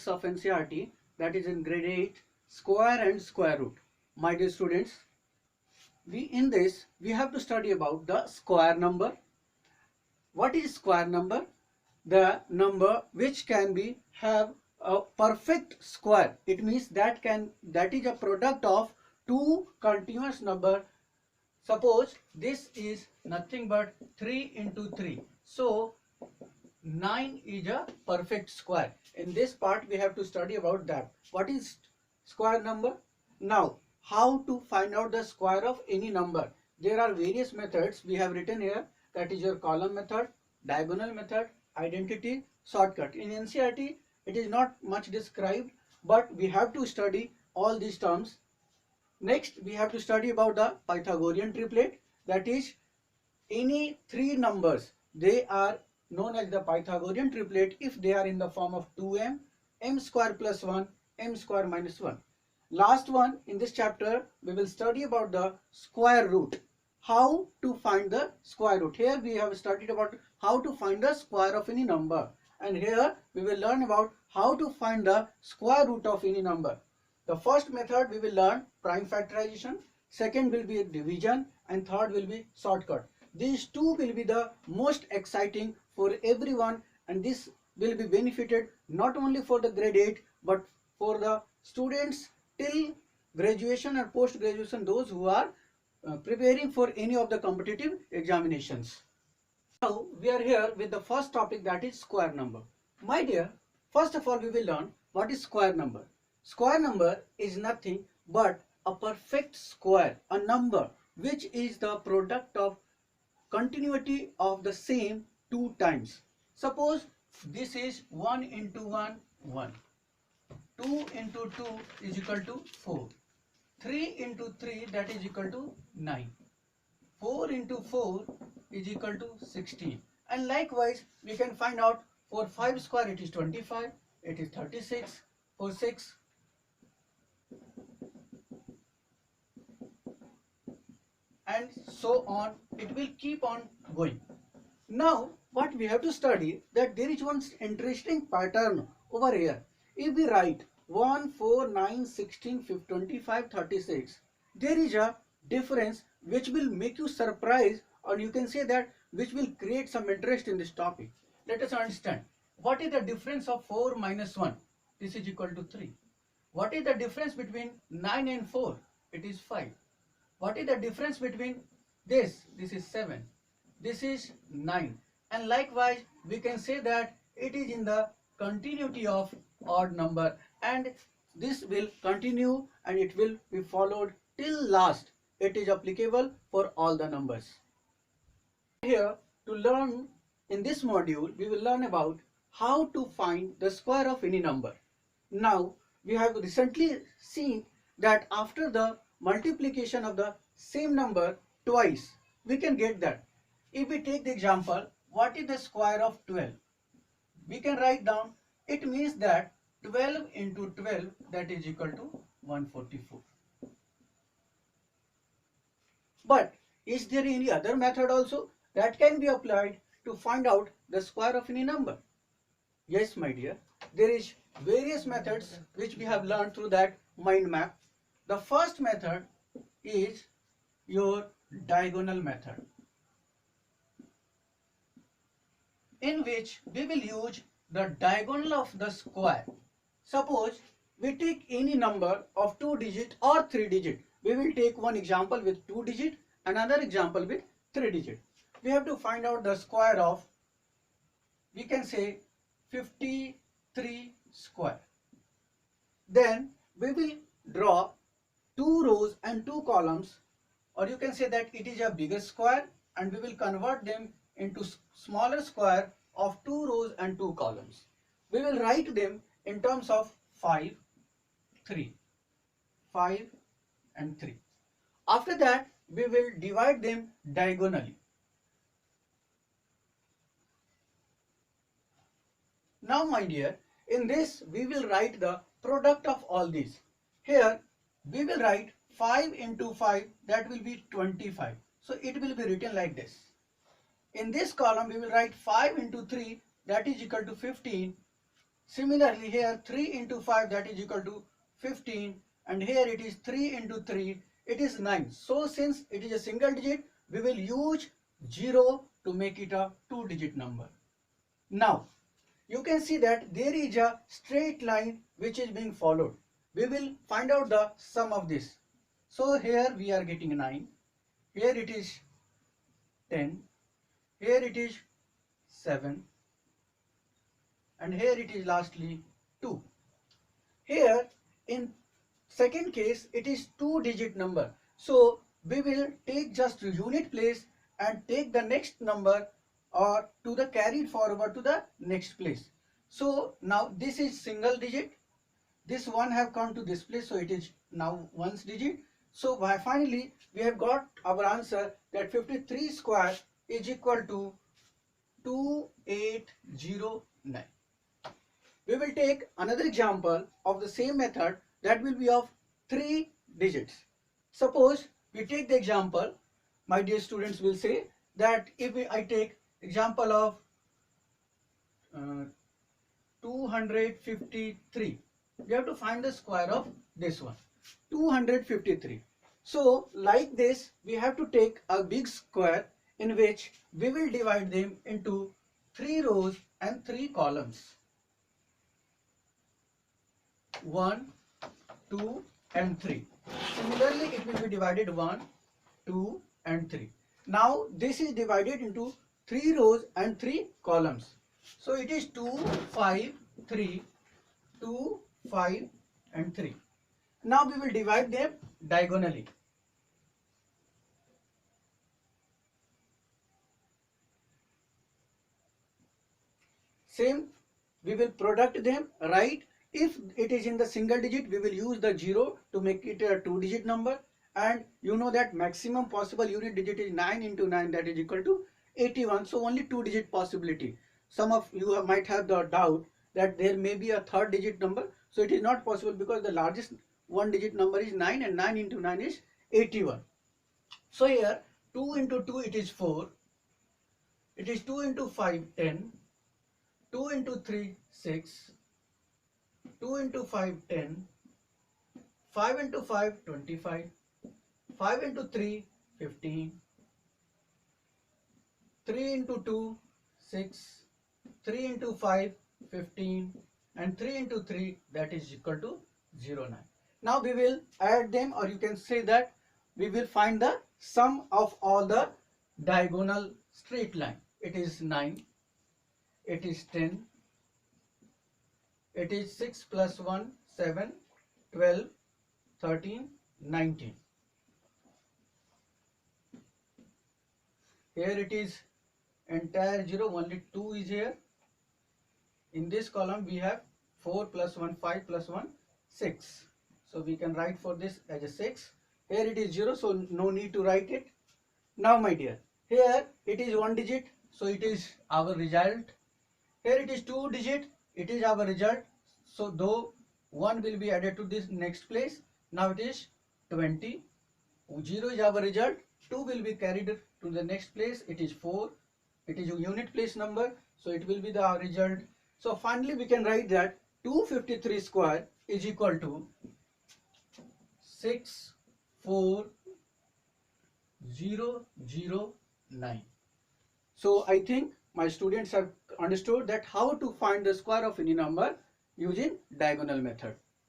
of NCERT, that is in grade 8, square and square root. My dear students, in this we have to study about the square number. What is square number? The number which can be have a perfect square. It means that is a product of two continuous number. Suppose this is nothing but 3 into 3. So 9 is a perfect square. In this part we have to study about that. What is square number? Now, how to find out the square of any number? There are various methods we have written here. That is your column method, diagonal method, identity, shortcut. In NCERT it is not much described, but we have to study all these terms. Next we have to study about the Pythagorean triplet. That is, any three numbers, they are known as the Pythagorean triplet if they are in the form of 2m, m square plus 1, m square minus 1. Last one, in this chapter we will study about the square root. How to find the square root. Here we have studied about how to find the square of any number, and here we will learn about how to find the square root of any number. The first method we will learn prime factorization, second will be division, and third will be shortcut. These two will be the most exciting for everyone, and this will be benefited not only for the grade 8 but for the students till graduation or post graduation, those who are preparing for any of the competitive examinations. Now we are here with the first topic, that is square number. My dear, first of all we will learn what is square number. Square number is nothing but a perfect square, a number which is the product of continuity of the same two times. Suppose this is 1 into 1, 1. 2 into 2 is equal to 4. 3 into 3, that is equal to 9. 4 into 4 is equal to 16. And likewise, we can find out for 5 square it is 25, it is 36, for 6, and so on. It will keep on going. Now, what we have to study, that there is one interesting pattern over here. If we write 1, 4, 9, 16, 25, 36, there is a difference which will make you surprised, or you can say that which will create some interest in this topic. Let us understand. What is the difference of 4 minus 1? This is equal to 3. What is the difference between 9 and 4? It is 5. What is the difference between this? This is 7. This is 9. And likewise, we can say that it is in the continuity of odd number, and this will continue and it will be followed till last. It is applicable for all the numbers. Here to learn, in this module we will learn about how to find the square of any number. Now we have recently seen that after the multiplication of the same number twice, we can get that. If we take the example, what is the square of 12? We can write down, it means that 12 into 12, that is equal to 144. But is there any other method also that can be applied to find out the square of any number? Yes, my dear, there is various methods which we have learned through that mind map. The first method is your diagonal method, in which we will use the diagonal of the square. Suppose we take any number of 2 digit or 3 digit. We will take one example with 2 digit, another example with 3 digit. We have to find out the square of, we can say, 53 square. Then we will draw 2 rows and 2 columns, or you can say that it is a bigger square, and we will convert them into smaller square of 2 rows and 2 columns. We will write them in terms of 5, 3, 5 and 3. After that, we will divide them diagonally. Now, my dear, in this we will write the product of all these. Here we will write 5 into 5, that will be 25. So it will be written like this. In this column we will write 5 into 3, that is equal to 15. Similarly, here 3 into 5, that is equal to 15, and here it is 3 into 3, it is 9. So since it is a single digit, we will use 0 to make it a two-digit number. Now, you can see that there is a straight line which is being followed. We will find out the sum of this. So here we are getting 9, here it is 10, here it is 7, and here it is lastly 2. Here in second case it is two-digit number. So we will take just unit place and take the next number or to the carried forward to the next place. So now this is single digit. This one have come to this place, so it is now ones digit. So finally we have got our answer that 53 square is equal to 2809. We will take another example of the same method that will be of 3 digits. Suppose we take the example, my dear students will say that if I take example of 253, we have to find the square of this one, 253. So like this, we have to take a big square in which we will divide them into 3 rows and 3 columns. 1, 2 and 3. Similarly, it will be divided 1, 2 and 3. Now this is divided into 3 rows and 3 columns. So it is 2, 5, 3, 2, 5 and 3. Now we will divide them diagonally. Same, we will product them, right? If it is in the single digit, we will use the 0 to make it a two-digit number. And you know that maximum possible unit digit is 9 into 9, that is equal to 81. So only two-digit possibility. Some of you might have the doubt that there may be a third digit number. So it is not possible because the largest one-digit number is 9 and 9 into 9 is 81. So here 2 into 2 it is 4. It is 2 into 5, 10. 2 into 3, 6. 2 into 5, 10. 5 into 5, 25. 5 into 3, 15. 3 into 2, 6. 3 into 5, 15. And 3 into 3, that is equal to 0, 9. Now we will add them, or you can say that we will find the sum of all the diagonal straight line. It is 9. It is 10. It is 6 plus 1, 7, 12, 13, 19. Here it is entire 0, only 2 is here. In this column we have 4 plus 1, 5 plus 1, 6. So we can write for this as a 6. Here it is 0, so no need to write it. Now my dear, here it is 1 digit, so it is our result. Here it is 2 digit, it is our result. So though 1 will be added to this next place, now it is 20. 0 is our result, 2 will be carried to the next place, it is 4. It is a unit place number, so it will be the result. So finally we can write that 253 square is equal to 64009. So I think my students have understood that how to find the square of any number using diagonal method.